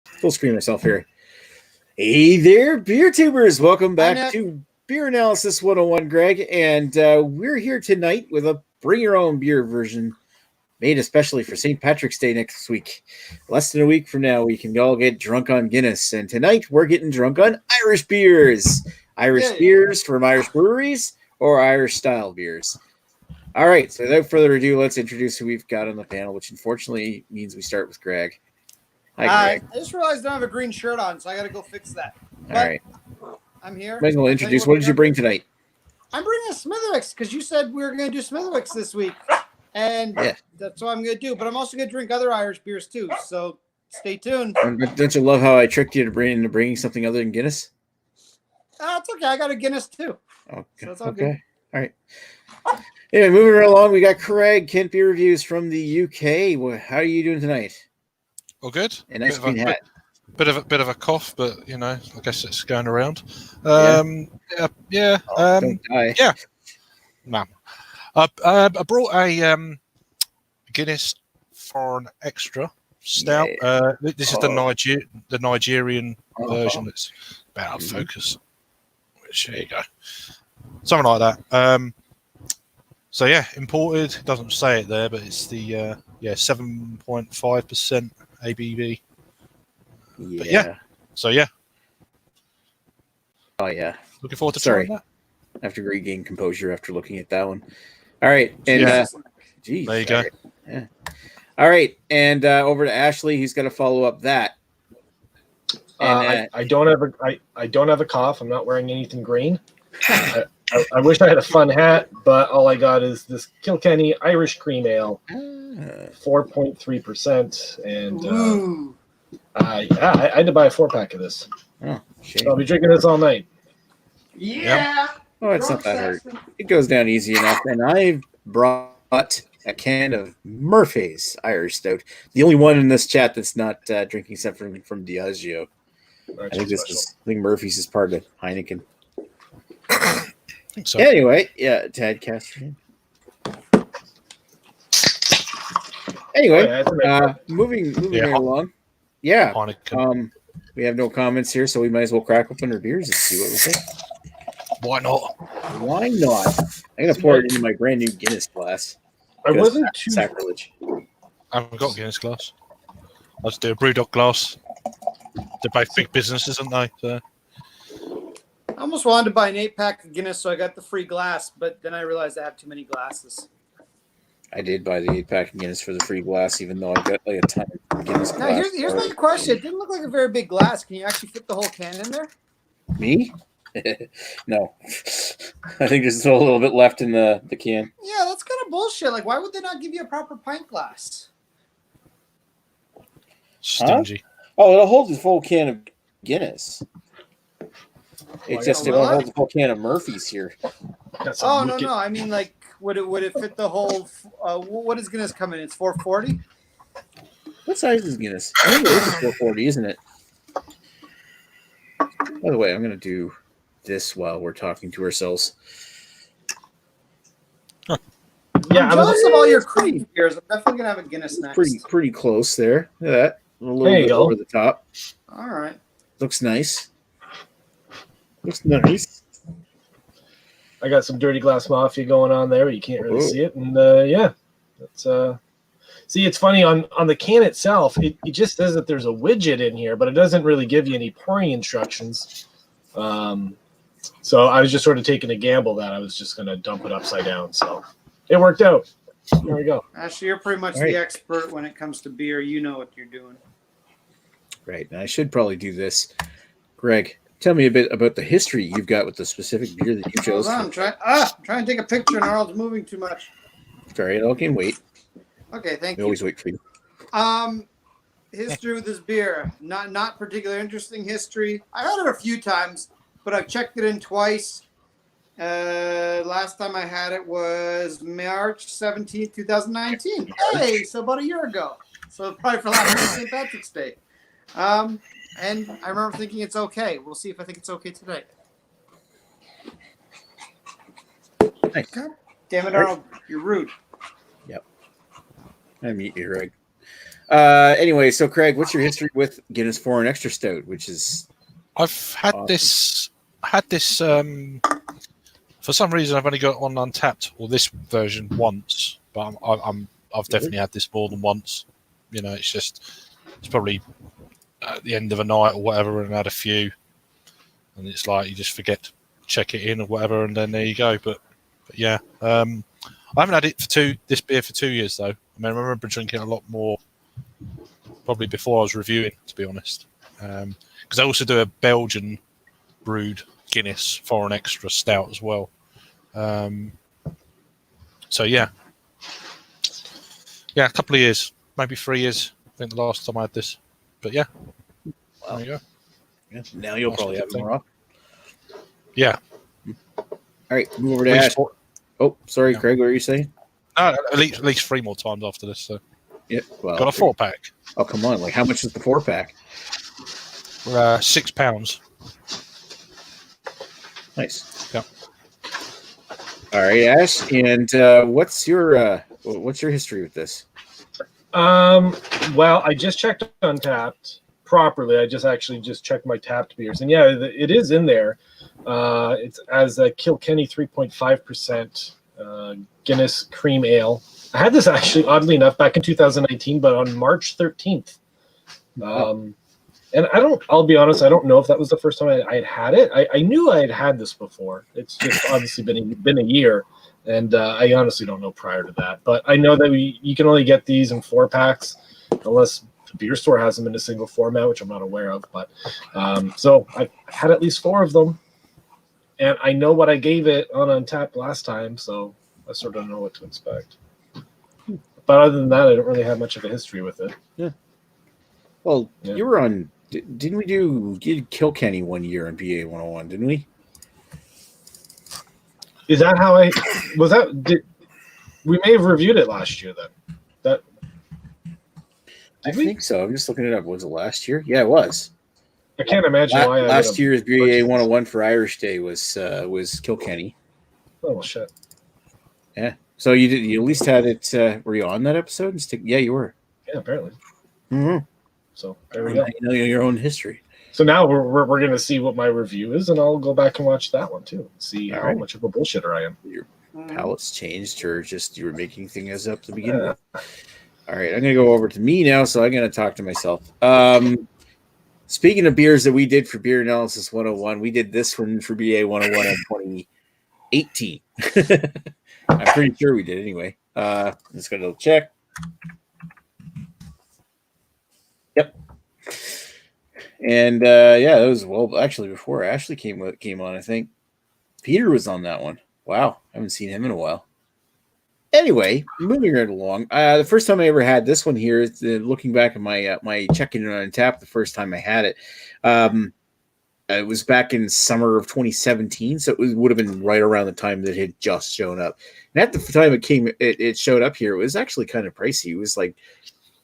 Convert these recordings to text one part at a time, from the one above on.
Full screen myself here. Hey there, beer tubers! Welcome back to Beer Analysis 101, Greg. And we're here tonight with a bring your own beer version made especially for St. Patrick's Day next week. Less than a week from now, we can all get drunk on Guinness. And tonight, we're getting drunk on Irish beers. Irish beers from Irish breweries or Irish-style beers. All right, so without further ado, let's introduce who we've got on the panel, which unfortunately means we start with Greg. Hi, Greg. I just realized I don't have a green shirt on, so I got to go fix that. All right. I'm here. Might as well introduce. What did you bring tonight? I'm bringing a Smithwick's because you said we were going to do Smithwick's this week. And that's what I'm going to do. But I'm also going to drink other Irish beers too. So stay tuned. Don't you love how I tricked you into bringing something other than Guinness? It's okay. I got a Guinness too. Okay. So it's all good. All right. Anyway, moving right along, we got Craig, Kent Beer Reviews from the UK. How are you doing tonight? All good. A nice clean hat. Bit of a cough, but you know, I guess it's going around. Don't die. Yeah. No. I brought a Guinness Foreign Extra Stout. Yeah. This is the Nigerian version that's about out of focus. Which, there you go. Something like that. So yeah, imported. Doesn't say it there, but it's the 7.5% ABV. Yeah. But yeah. So yeah. Oh yeah. Looking forward to trying that. I have to regain composure after looking at that one. All right, and geez, there you go. Yeah. All right, and over to Ashley. He's got to follow up that. And, I don't have a cough. I'm not wearing anything green. I wish I had a fun hat, but all I got is this Kilkenny Irish Cream Ale, 4.3%, and I had to buy a 4-pack of this. Oh, shame. So I'll be drinking this all night. Yeah. Oh, it's not that hard. It goes down easy enough. And I brought a can of Murphy's Irish Stout. The only one in this chat that's not drinking something from Diageo. I think Murphy's is part of Heineken. I think so. Anyway, Tad Caster. Anyway, moving right along. Yeah. Heineken. We have no comments here, so we might as well crack open our beers and see what we think. Why not? Why not? I'm gonna pour it into my brand new Guinness glass. I wasn't too sacrilege. I haven't got a Guinness glass. I'll just do a BrewDog glass. They're both big businesses, aren't they? So. I almost wanted to buy an 8-pack of Guinness, so I got the free glass, but then I realized I have too many glasses. I did buy the 8-pack of Guinness for the free glass, even though I got like a ton of Guinness glass. Now, here's my question. It didn't look like a very big glass. Can you actually fit the whole can in there? Me? No. I think there's still a little bit left in the can. Yeah, that's kind of bullshit. Like, why would they not give you a proper pint glass? Stingy. Oh, it'll hold the full can of Guinness. It won't hold the full can of Murphy's here. Oh, no. I mean, like, would it fit the whole? What does Guinness come in? It's 440. What size is Guinness? I think it is 440, isn't it? By the way, I'm going to do this while we're talking to ourselves. Yeah, I'm jealous of all your cream beers. I'm definitely going to have a Guinness next. Pretty close there. Look at that. A little bit over the top. All right. Looks nice. Looks nice. I got some Dirty Glass Mafia going on there. You can't really see it. And that's see, it's funny on the can itself. It just says that there's a widget in here, but it doesn't really give you any pouring instructions. So I was just sort of taking a gamble that I was just going to dump it upside down. So it worked out. There we go. Actually, you're pretty much the expert when it comes to beer. You know what you're doing. Right. And I should probably do this. Greg, tell me a bit about the history you've got with the specific beer that you chose. Hold on, I'm trying to take a picture and Arnold's moving too much. Sorry, I can wait. Okay, thank you. We always wait for you. History with this beer. Not particularly interesting history. I had it a few times, but I've checked it in twice. Last time I had it was March 17th, 2019. Hey, so about a year ago. So probably for last St. Patrick's Day. And I remember thinking it's okay. We'll see if I think it's okay today. Nice. God damn it, Arnold. You're rude. Yep. I meet you, Greg. Anyway, so Craig, what's your history with Guinness Foreign Extra Stout, which is I've had awesome. this for some reason I've only got it on Untapped, or this version, once, but I've definitely had this more than once. You know, it's probably at the end of a night or whatever, and had a few, and it's like you just forget to check it in or whatever, and then there you go. But yeah, I haven't had this beer for 2 years though. I mean, I remember drinking a lot more probably before I was reviewing, to be honest, because I also do a Belgian brewed Guinness Foreign Extra Stout as well. So yeah, a couple of years, maybe 3 years. I think the last time I had this, but yeah, Wow. there you go. Yeah, now you'll probably have more up. Yeah. All right, move over to Ash. Oh, sorry, Craig. What were you saying? No, at least 3 more times after this. So Yeah, well, got a 4-pack. Oh, come on! Like, how much is the 4-pack? £6. Nice. Yeah. All right, Ash. And what's your history with this? Well, I just checked Untapped properly. I just checked my tapped beers, and yeah, it is in there. It's as a Kilkenny 3.5% Guinness Cream Ale. I had this actually, oddly enough, back in 2019, but on March 13th. And I'll be honest, I don't know if that was the first time I had it. I knew I had this before. It's just obviously been a year, and I honestly don't know prior to that. But I know that you can only get these in 4-packs unless the beer store has them in a single format, which I'm not aware of. But so I had at least 4 of them, and I know what I gave it on Untapped last time, so I sort of know what to expect. But other than that, I don't really have much of a history with it. Yeah. Well, you were on. Didn't we did Kilkenny one year on BA101? Didn't we? Is that how we may have reviewed it last year then? I think so. I'm just looking it up. Was it last year? Yeah, it was. I can't imagine why. Last year's BA101 for Irish Day was Kilkenny. Oh well, shit. Yeah. So you at least had it. Were you on that episode? Yeah, you were. Yeah, apparently. Mm-hmm. So there we go. You know your own history. So now we're going to see what my review is, and I'll go back and watch that one too. See how much of a bullshitter I am. Your palate's changed, or just you were making things up to begin with. All right, I'm going to go over to me now, so I'm going to talk to myself. Speaking of beers that we did for Beer Analysis 101, we did this one for BA 101 in 2018. I'm pretty sure we did anyway. Let's go to check. Yep. And yeah, that was actually before Ashley came on. I think Peter was on that one. Wow, I haven't seen him in a while. Anyway, moving right along. The first time I ever had this one here, looking back at my checking it on tap, the first time I had it, it was back in summer of 2017, so it would have been right around the time that it had just shown up. And at the time it showed up here, it was actually kind of pricey. It was like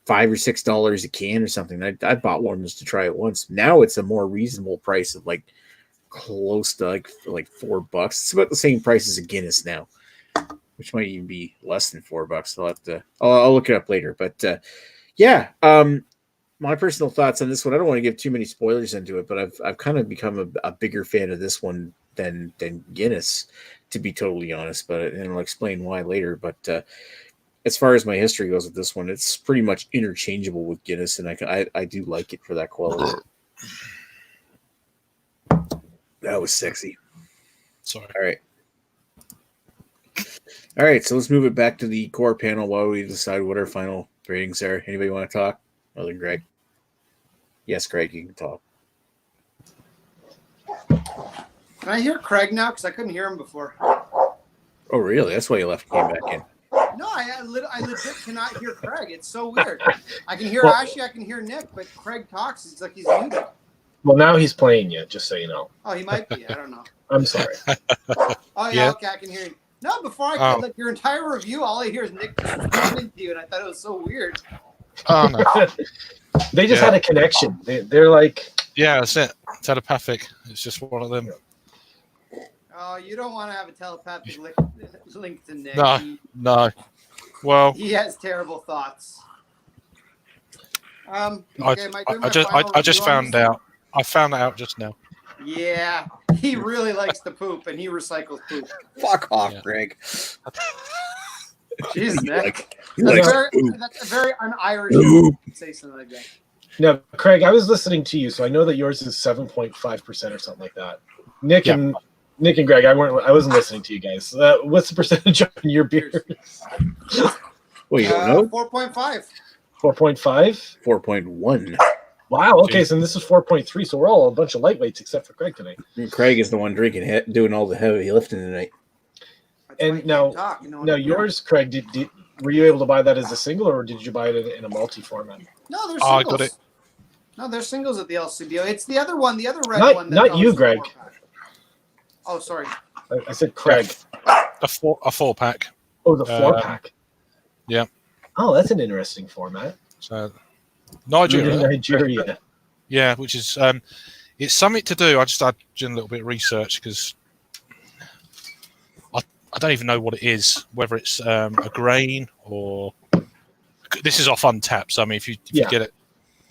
$5 or $6 a can or something. I bought one just to try it once. Now it's a more reasonable price of like close to like $4. It's about the same price as a Guinness now, which might even be less than $4. I'll look it up later. But yeah, my personal thoughts on this one. I don't want to give too many spoilers into it, but I've kind of become a bigger fan of this one than Guinness, to be totally honest. And I'll explain why later. But as far as my history goes with this one, it's pretty much interchangeable with Guinness, and I do like it for that quality. That was sexy. Sorry. All right, so let's move it back to the core panel while we decide what our final ratings are. Anybody want to talk? Other than Greg? Yes, Greg, you can talk. Can I hear Craig now? Because I couldn't hear him before. Oh, really? That's why you left and came back in. No, I legit cannot hear Craig. It's so weird. I can hear Ashley, I can hear Nick, but Craig talks. It's like he's muted. Well, now he's playing you, just so you know. Oh, he might be. I don't know. I'm sorry. Oh, yeah, okay, I can hear you. No, before I could, like your entire review, all I hear is Nick responding to you, and I thought it was so weird. Oh, no. They just had a connection. They're like... Yeah, that's it. Telepathic. It's just one of them. Oh, you don't want to have a telepathic link to Nick. No. Well... He has terrible thoughts. Okay, I just found out. I found that out just now. Yeah, he really likes to poop, and he recycles poop. Fuck off, Yeah. Greg. Jeez, Nick. He likes That's a very un-Irish poop. to say something like that. Now, Craig, I was listening to you, so I know that yours is 7.5% or something like that. Nick and Greg, I wasn't listening to you guys. What's the percentage on your beers? Well, you don't know. 4.5. 4.5? 4.1. Wow. Okay, so this is 4.3. So we're all a bunch of lightweights except for Craig tonight. And Craig is the one drinking, doing all the heavy lifting tonight. And now, yours, Craig, were you able to buy that as a single, or did you buy it in a multi format? No, they're singles. I got it. No, they're singles at the LCBO. It's the other one, the other red one. Not you, Greg. Oh, sorry. I said Craig. A 4-pack. Oh, the 4-pack. Yeah. Oh, that's an interesting format. So Nigeria. Nigeria. Yeah, which is it's something to do. I done a little bit of research because I don't even know what it is, whether it's a grain or this is off Untapped. So I mean, if you get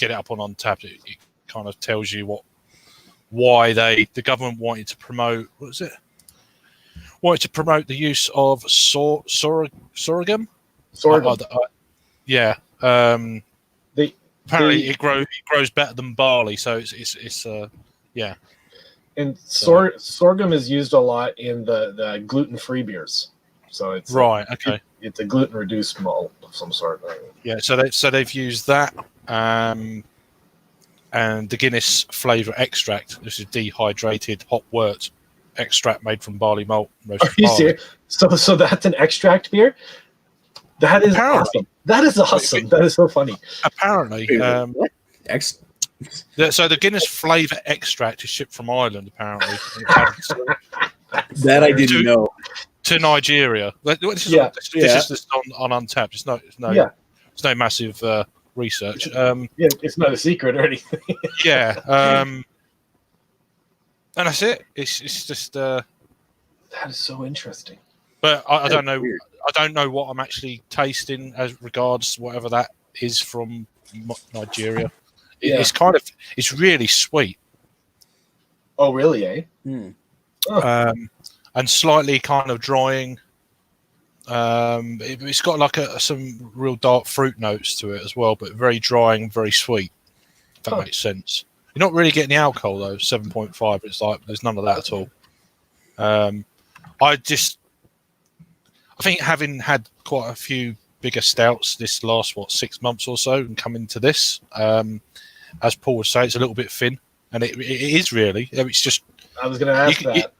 it up on Untapped, it kind of tells you why the government wanted to promote the use of sorghum. Sorghum. Yeah. Apparently, it grows better than barley, so it's yeah. And sorghum is used a lot in the gluten-free beers, so it's right. Okay, it's a gluten-reduced malt of some sort. Yeah, so they've used that, and the Guinness flavour extract. This is dehydrated hop wort extract made from barley malt. Are you serious? So that's an extract beer. That is awesome. That is awesome. That is so funny. Apparently, so the Guinness flavour extract is shipped from Ireland. Apparently, that I didn't know. To Nigeria. This is just on Untapped. It's no massive research. It's not a secret or anything. Yeah, and that's it. It's just that is so interesting. But I don't know. Weird. I don't know what I'm actually tasting as regards whatever that is from Nigeria. It's really sweet. Oh, really? Eh? Oh. And slightly kind of drying. It's got like some real dark fruit notes to it as well, but very drying, very sweet. If that makes sense. You're not really getting the alcohol though. 7.5. It's like there's none of that at all. I think having had quite a few bigger stouts this last 6 months or so, and come into this, as Paul would say, it's a little bit thin, and it is really. It's just. I was going to ask that.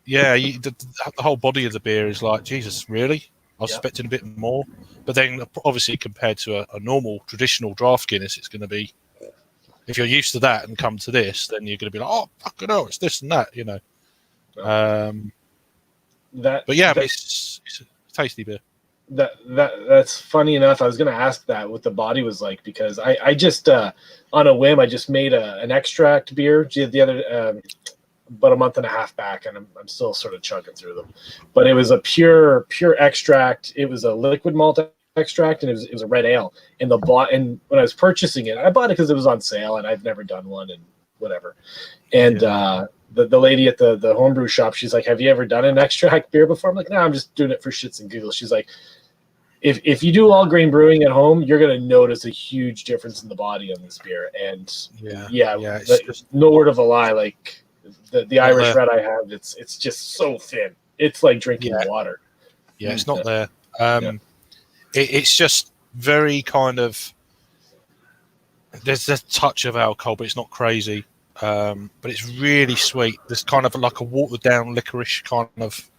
The whole body of the beer is like, Jesus, really? I was expecting a bit more, but then obviously compared to a normal traditional draft Guinness, it's going to be. If you're used to that and come to this, then you're going to be like, oh, fucking hell, it's this and that, you know. It's a tasty beer. That's funny enough. I was going to ask that what the body was like, because I just on a whim I just made an extract beer the other about a month and a half back, and I'm still sort of chugging through them. But it was a pure extract. It was a liquid malt extract, and it was a red ale. And when I was purchasing it, I bought it because it was on sale, and I've never done one and whatever. And the lady at the homebrew shop, she's like, have you ever done an extract beer before? I'm like, no, I'm just doing it for shits and giggles. She's like, if you do all grain brewing at home, you're going to notice a huge difference in the body on this beer. And just no word of a lie. Like the Irish red I have, it's just so thin. It's like drinking water. Yeah, it's not there. It's just very kind of, there's a touch of alcohol, but it's not crazy. But it's really sweet. There's kind of like a watered down licorice kind of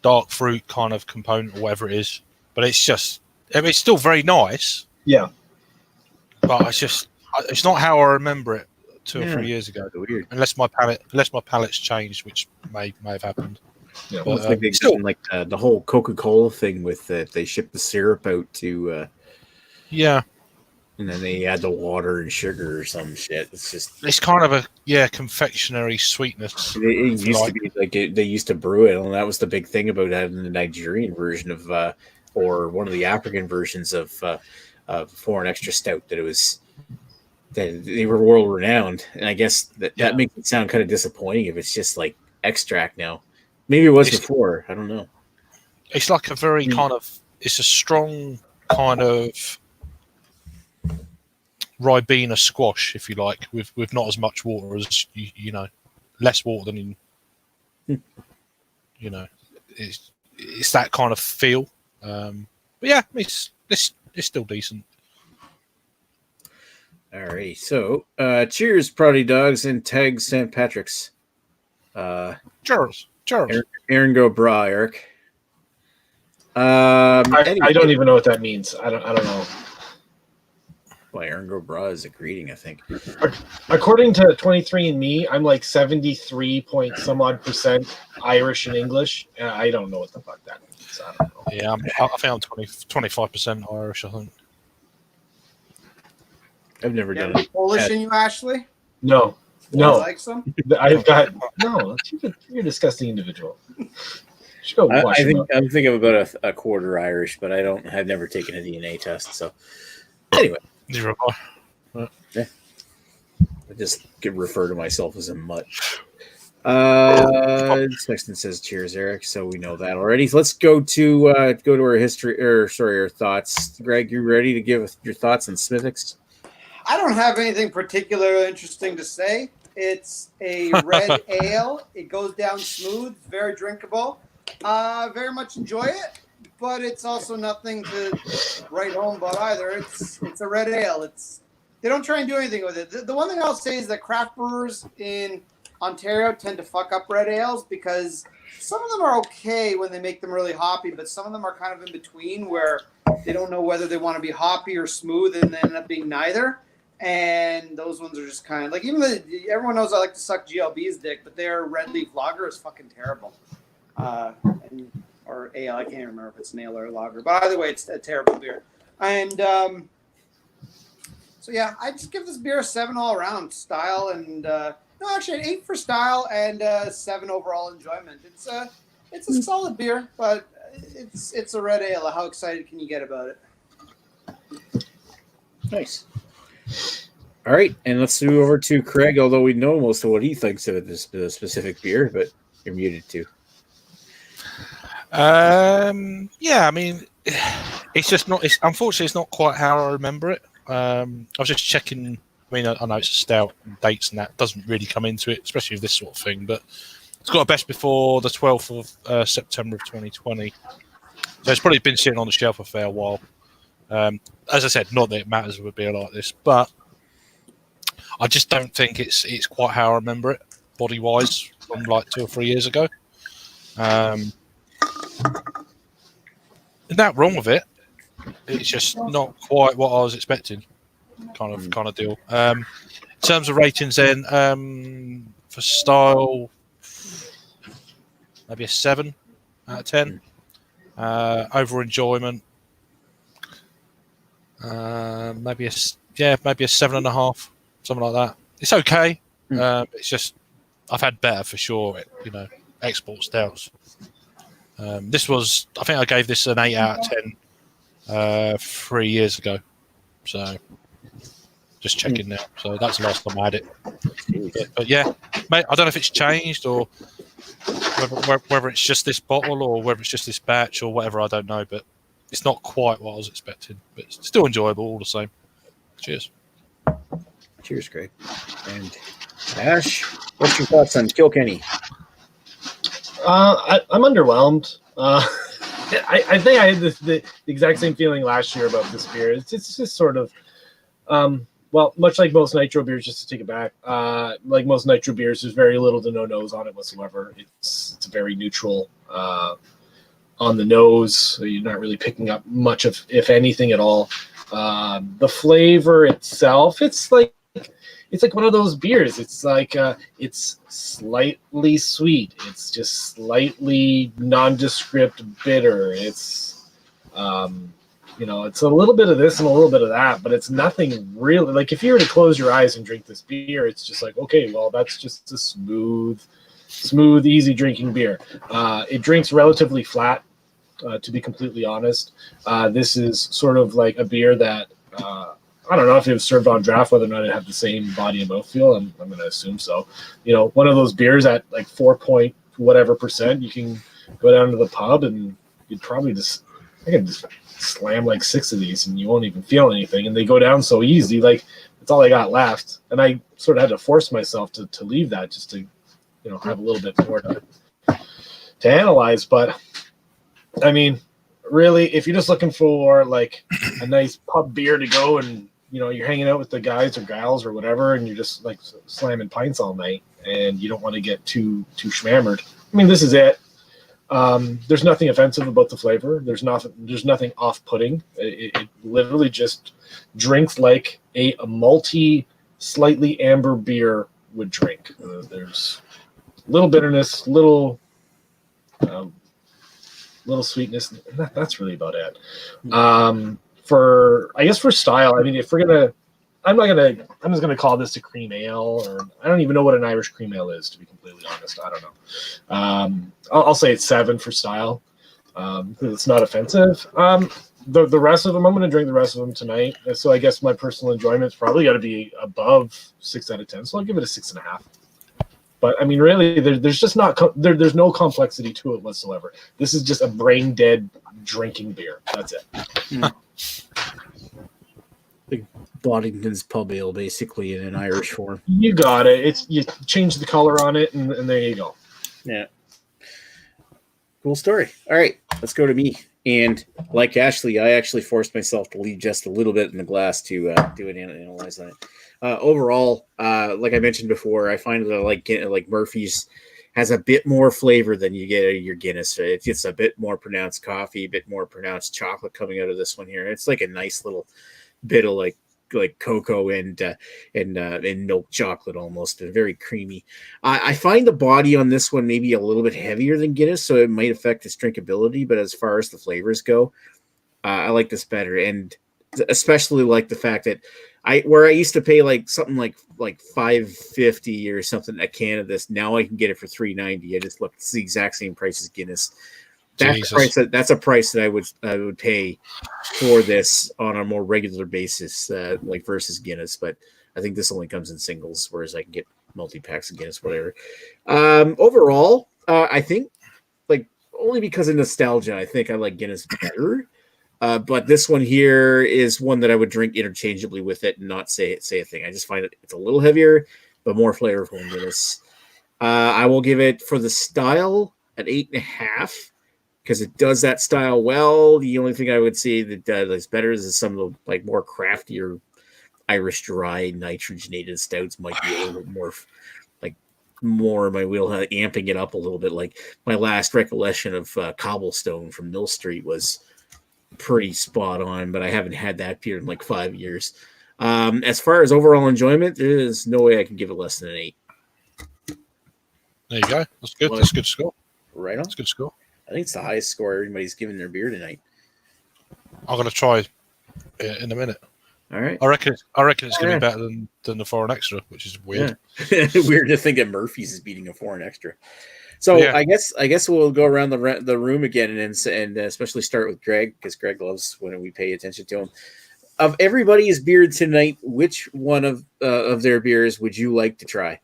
dark fruit kind of component or whatever it is. But it's just, it's still very nice. Yeah. But it's not how I remember it 2 or 3 years ago. Weird. Unless my palate's changed, which may have happened. Yeah, well, it's like still like the whole Coca-Cola thing with they ship the syrup out to and then they add the water and sugar or some shit. It's kind of a confectionery sweetness. It used to be like they used to brew it, and that was the big thing about having the Nigerian version of or one of the African versions of for an extra stout that they were world renowned, and I guess that makes it sound kind of disappointing if it's just like extract now. Maybe it was before. I don't know. It's like a very it's a strong kind of Ribena squash, if you like, with not as much water as you know, less water than in, you know, it's that kind of feel. But yeah, it's still decent. All right, so cheers, Proddy Dogs and Tag St. Patrick's. Cheers. Aaron go bra, Eric. I don't even know what that means. I don't know. Well, Aaron go bra is a greeting, I think. According to 23andMe, I'm like 73 point some odd % Irish and English. I don't know what the fuck that means. I don't know. Yeah, I found 25% Irish, I think. I've never done it. Polish in you, Ashley? No. You like some? I've got no. You're a disgusting individual. Should go wash I'm thinking of about a quarter Irish, but I've never taken a DNA test. So anyway, yeah. I just could refer to myself as a mutt. Sexton says cheers, Eric. So we know that already. So let's go to our our thoughts. Greg, you ready to give your thoughts on Smithwick's? I don't have anything particularly interesting to say. It's a red ale. It goes down smooth, very drinkable. Very much enjoy it, but it's also nothing to write home about either. It's a red ale. They don't try and do anything with it. The one thing I'll say is that craft brewers in Ontario tend to fuck up red ales because some of them are okay when they make them really hoppy, but some of them are kind of in between where they don't know whether they want to be hoppy or smooth and they end up being neither. And those ones are just kind of like, everyone knows I like to suck GLB's dick, but their red leaf lager is fucking terrible. Or ale, I can't remember if it's an ale or a lager, but either way, it's a terrible beer. And so yeah, I just give this beer a 7 all around style, and actually an 8 for style and 7 overall enjoyment. It's a solid beer, but it's a red ale. How excited can you get about it? Nice. All right, and let's move over to Craig. Although we know most of what he thinks of this specific beer, but you're muted too. Yeah, I mean, it's just not. Unfortunately, it's not quite how I remember it. I was just checking. I mean, I know it's a stout, and dates and that doesn't really come into it, especially with this sort of thing. But it's got a best before the 12th of September of 2020, so it's probably been sitting on the shelf a fair while. As I said, not that it matters with a beer like this, but I just don't think it's quite how I remember it, body wise, from like 2 or 3 years ago. Not wrong with it. It's just not quite what I was expecting, kind of deal. In terms of ratings, then for style, maybe a 7 out of 10. Over enjoyment, maybe a 7.5, something like that. It's okay. It's just I've had better for sure. Export stouts. This was, I think I gave this an 8 out of 10 3 years ago. So just checking now. So that's the last time I had it. But yeah, mate, I don't know if it's changed or whether it's just this bottle or whether it's just this batch or whatever. I don't know, but it's not quite what I was expecting. But it's still enjoyable all the same. Cheers. Cheers, Greg. And Ash, what's your thoughts on Kilkenny? I'm underwhelmed. I think I had the exact same feeling last year about this beer. It's just sort of, much like most nitro beers, just to take it back, like most nitro beers, there's very little to no nose on it whatsoever. It's very neutral on the nose, so you're not really picking up much of, if anything at all. The flavor itself, it's like one of those beers. It's like it's slightly sweet. It's just slightly nondescript bitter. It's it's a little bit of this and a little bit of that, but it's nothing really. Like if you were to close your eyes and drink this beer, it's just like, okay, well, that's just a smooth, easy drinking beer. It drinks relatively flat. to be completely honest. This is sort of like a beer that I don't know if it was served on draft, whether or not it had the same body and mouthfeel. I'm going to assume so. You know, one of those beers at like 4 point whatever percent, you can go down to the pub and you'd probably I could just slam like 6 of these and you won't even feel anything. And they go down so easy. Like, that's all I got left. And I sort of had to force myself to leave that just to, you know, have a little bit more to analyze. But I mean, really, if you're just looking for like a nice pub beer to go and, you know, you're hanging out with the guys or gals or whatever, and you're just like slamming pints all night and you don't want to get too schmammered, I mean, this is it. There's nothing offensive about the flavor. There's nothing off-putting. It literally just drinks like a malty, slightly amber beer would drink. There's little bitterness, little sweetness. That's really about it. For style, I mean, if we're gonna, I'm just gonna call this a cream ale, or I don't even know what an Irish cream ale is, to be completely honest. I don't know. I'll say it's 7 for style, because it's not offensive. The rest of them, I'm gonna drink the rest of them tonight. So I guess my personal enjoyment's probably got to be above 6 out of 10. So I'll give it a 6.5. But I mean, really, there's just there's no complexity to it whatsoever. This is just a brain dead drinking beer. That's it. Like Boddington's Pub Ale, basically, in an Irish form. You got it. You change the color on it, and there you go. Yeah. Cool story. All right, let's go to me. And like Ashley, I actually forced myself to leave just a little bit in the glass to do an analyze on it. Overall, like I mentioned before, I find that I like Murphy's has a bit more flavor than you get out of your Guinness. It's a bit more pronounced coffee, a bit more pronounced chocolate coming out of this one here. It's like a nice little bit of like cocoa and milk chocolate almost, and very creamy. I find the body on this one maybe a little bit heavier than Guinness, so it might affect its drinkability. But as far as the flavors go, I like this better, and especially like the fact that I used to pay like something like $5.50 or something a can of this. Now I can get it for $3.90. I just looked; it's the exact same price as Guinness. That's a price that I would pay for this on a more regular basis, like versus Guinness. But I think this only comes in singles, whereas I can get multi-packs of Guinness, whatever. Overall, I think like only because of nostalgia, I think I like Guinness better. But this one here is one that I would drink interchangeably with it and not say a thing. I just find it's a little heavier, but more flavorful than Guinness. I will give it for the style at 8.5. Because it does that style well. The only thing I would say that is better is some of the like more craftier Irish dry nitrogenated stouts might be a little bit more my wheel, amping it up a little bit. Like my last recollection of Cobblestone from Mill Street was pretty spot on, but I haven't had that beer in like 5 years. As far as overall enjoyment, there is no way I can give it less than an 8. There you go. That's good. That's good score. Right on. That's good score. I think it's the highest score everybody's given their beer tonight. I'm going to try in a minute. All right. I reckon it's going to be better than the foreign extra, which is weird. Yeah. Weird to think that Murphy's is beating a foreign extra. So yeah. I guess we'll go around the room again and especially start with Greg, because Greg loves when we pay attention to him. Of everybody's beer tonight, which one of their beers would you like to try?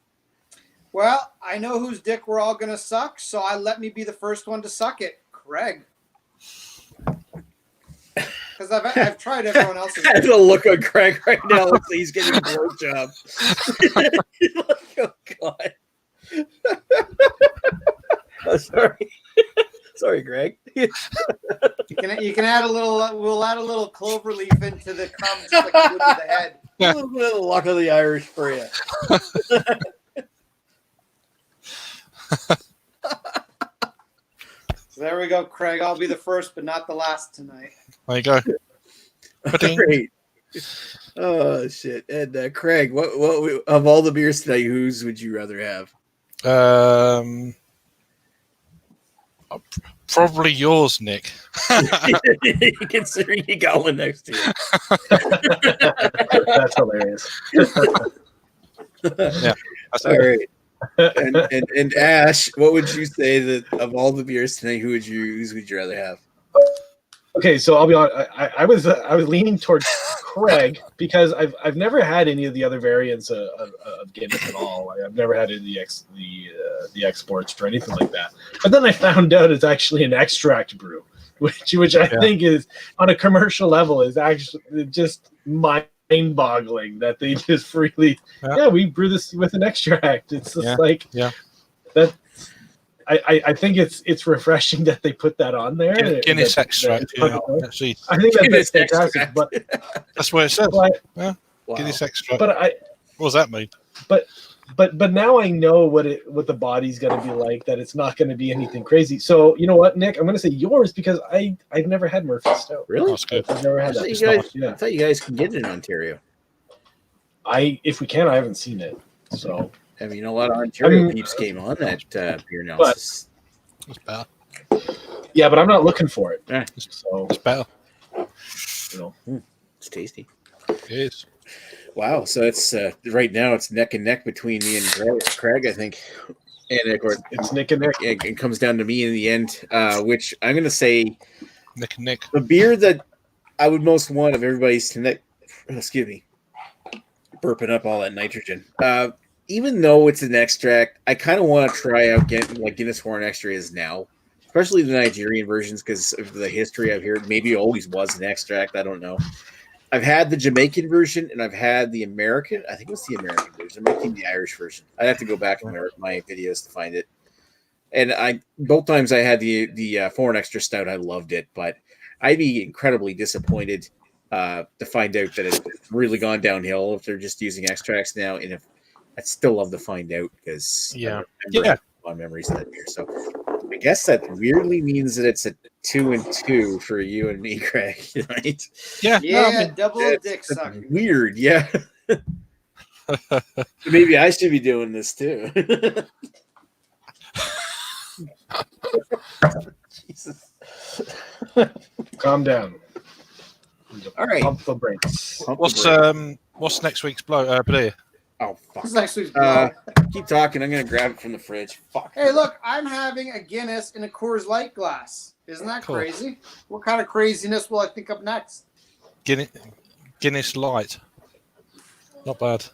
Well, I know whose dick we're all going to suck, so let me be the first one to suck it. Craig. Because I've tried everyone else's. I have to look at Craig right now. Looks like he's getting a blowjob. Oh, God. Oh, sorry. Sorry, Greg. You can add a little. We'll add a little clover leaf into the cum, just like you would with the head. A little bit of the luck of the Irish for you. So there we go, Craig. I'll be the first, but not the last tonight. There you go. Great. Oh shit! And Craig, what of all the beers tonight, whose would you rather have? Probably yours, Nick. Considering you got one next to you. That's hilarious. Yeah. All right. And Ash, what would you say that of all the beers tonight, whose would you rather have? Okay, so I'll be honest. I was leaning towards Craig because I've never had any of the other variants of Guinness at all. I've never had any of the exports or anything like that. But then I found out it's actually an extract brew, which I think is on a commercial level is actually just mind-boggling that they just freely we brew this with an extract. It's just that. I think it's refreshing that they put that on there. Guinness extract. Actually, I think that's fantastic. But that's what it says. Wow. Guinness extract. But what does that mean? But now I know what the body's going to be like. That it's not going to be anything crazy. So you know what, Nick? I'm going to say yours because I've never had Murphy's Stout. Really? That's good. I've never had that. I thought you guys can get it in Ontario. If we can, I haven't seen it. So. I mean, a lot of Ontario peeps came on that beer analysis. It's better. Yeah, but I'm not looking for it. Yeah. So it's better. It's tasty. It is. Wow. So it's right now it's neck and neck between me and Craig, I think. And of course, it's neck and neck. It comes down to me in the end, which I'm going to say Nick and Nick. The beer that I would most want of everybody's excuse me, burping up all that nitrogen. Even though it's an extract, I kind of want to try out like Guinness Foreign Extra is now, especially the Nigerian versions because of the history I've heard. Maybe it always was an extract. I don't know. I've had the Jamaican version and I've had the American. I think it was the American version. I might think the Irish version. I'd have to go back in my videos to find it. And both times I had the Foreign Extra Stout. I loved it, but I'd be incredibly disappointed to find out that it's really gone downhill if they're just using extracts now. And if I'd still love to find out because a lot of memories of that beer. So I guess that weirdly means that it's a 2-2 for you and me, Craig, right? Yeah. Double dick sucker. Weird, yeah. Maybe I should be doing this too. Jesus. Calm down. All right. Pump the brakes. What's next week's beer? Oh, fuck. This is actually keep talking. I'm going to grab it from the fridge. Fuck. Hey, look, I'm having a Guinness in a Coors Light glass. Isn't that crazy? What kind of craziness will I think up next? Guinness Light. Not bad.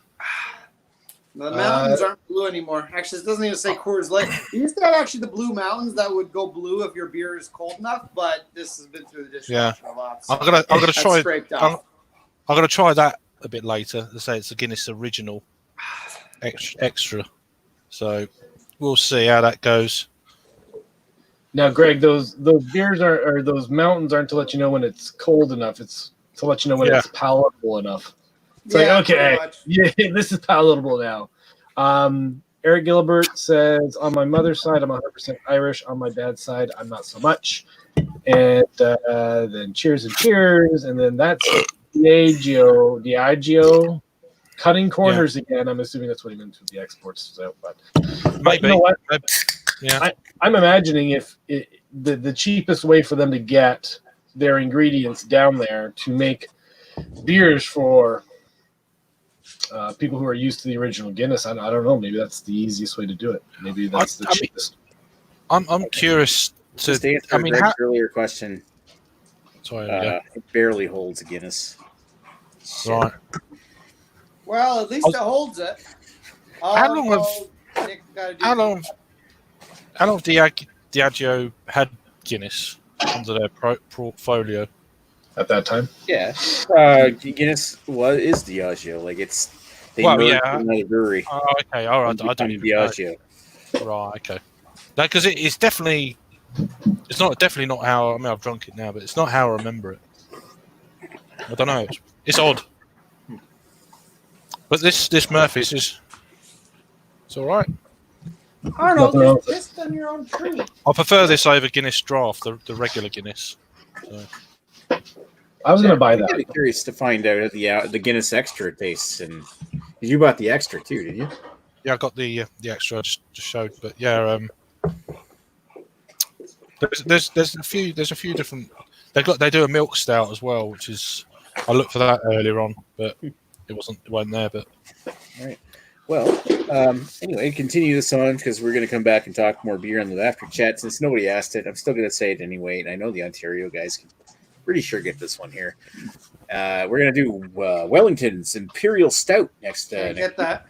The mountains aren't blue anymore. Actually, it doesn't even say Coors Light. You used to have actually the blue mountains that would go blue if your beer is cold enough, but this has been through the dishwasher a lot. So I'm gonna try. I'm gonna try that a bit later. To say it's a Guinness original extra. So we'll see how that goes. Now, Greg, those beers or those mountains aren't to let you know when it's cold enough. It's to let you know when it's palatable enough. It's okay, this is palatable now. Eric Gilbert says, on my mother's side, I'm 100% Irish. On my dad's side, I'm not so much. And then cheers and cheers. And then that's Diageo. Cutting corners again. I'm assuming that's what he meant with the exports. So, but you know what? Yeah. I'm imagining if the cheapest way for them to get their ingredients down there to make beers for people who are used to the original Guinness, I don't know. Maybe that's the easiest way to do it. Maybe that's the cheapest. I'm curious to answer Greg's earlier question. Sorry, it barely holds a Guinness. Right. Well, at least it holds it. How long have Diageo had Guinness under their portfolio at that time? Yeah, Guinness is Diageo. Like another brewery. Oh, okay, all right. I don't even Diageo. Right, okay. No, because it's definitely not how. I mean, I've drunk it now, but it's not how I remember it. I don't know. It's odd. But this Murphy's it's all right. I don't know. Just on your own tree. I prefer this over Guinness Draft, the regular Guinness. So. I was going to buy that. I'm curious to find out the Guinness Extra tastes, and you bought the extra too, did you? Yeah, I got the extra I just showed, but yeah, there's a few different. They do a milk stout as well, which is I looked for that earlier on, but it wasn't there. But all right. Well, anyway, continue this on because we're going to come back and talk more beer on the after chat. Since nobody asked it, I'm still going to say it anyway. And I know the Ontario guys can pretty sure get this one here. We're going to do Wellington's Imperial Stout next. Get that.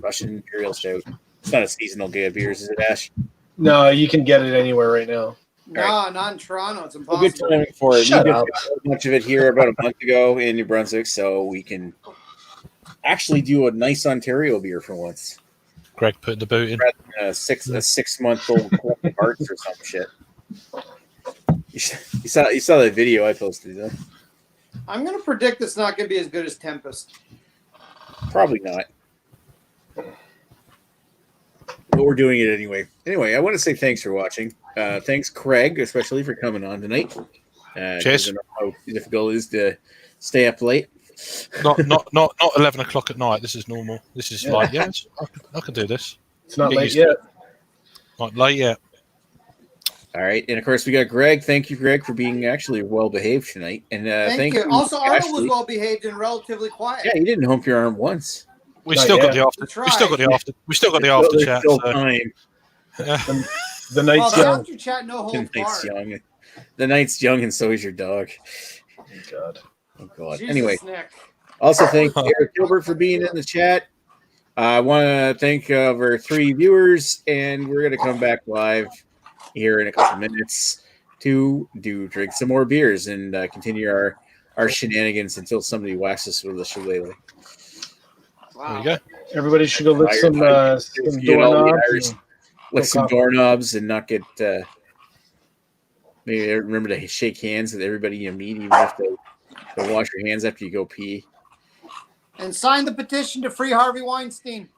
Russian Imperial Stout. It's not a seasonal beer, is it, Ash? No, you can get it anywhere right now. No, right. not in Toronto. It's A impossible. good timing for it. Shut we up. did a bunch of it here about a month ago in New Brunswick, so we can actually do a nice Ontario beer for once. Greg putting the boot in. Rather than a 6-month-old Hearts or some shit. You saw that video I posted, huh? I'm going to predict it's not going to be as good as Tempest. Probably not. But we're doing it anyway. Anyway, I want to say thanks for watching. Thanks, Craig, especially for coming on tonight. Cheers. I know how difficult it is to stay up late. Not 11 o'clock at night. This is normal. This is like, yes, I can do this. It's not Get late used yet. Not late yet. All right, and of course we got Greg. Thank you, Greg, for being actually well behaved tonight. And Thank you. Also, Arnold was Ashley. well behaved and relatively quiet. Yeah, you didn't hump your arm once. We Not still got yet. the after. We still got the after. We still got the after There's chat. still So. time. The night's the young. after chat, no The holds night's barred. young. The night's young, and so is your dog. Oh, God. Oh God. Jesus, Anyway, Nick. also thank Eric Gilbert for being in the chat. I want to thank our 3 viewers, and we're going to come back live here in a couple minutes to drink some more beers and continue our shenanigans until somebody whacks us with a shillelagh. There you go. Everybody should go lift some Get all the doorknobs. Irish- and- lift some coffee. doorknobs and not get. Maybe remember to shake hands with everybody you meet, even if they wash your hands after you go pee. And sign the petition to free Harvey Weinstein.